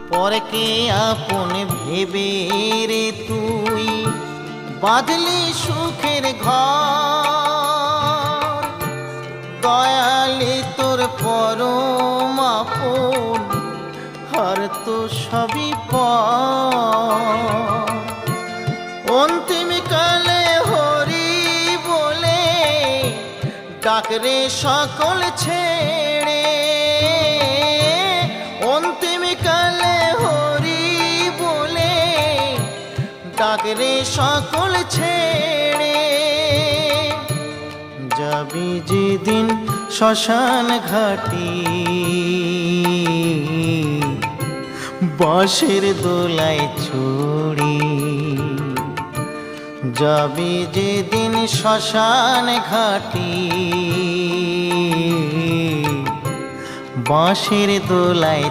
পরকে আপন ভেবে রে তুই বাঁধলি সুখের ঘর। দয়ালি তোর পরম আপন, আর তো সবই পর। অন্তিম কালে হরি বলে ডাকরে সকল ছেড়ে। অন্তিম কালে হরি বলে ডাকরে সকল ছেড়ে। যাবি যেদিন শ্মশান ঘাটি, বাঁশের দোলায় ছড়ি। যাবি যেদিন শ্মশান ঘাটি, বাঁশের দোলায়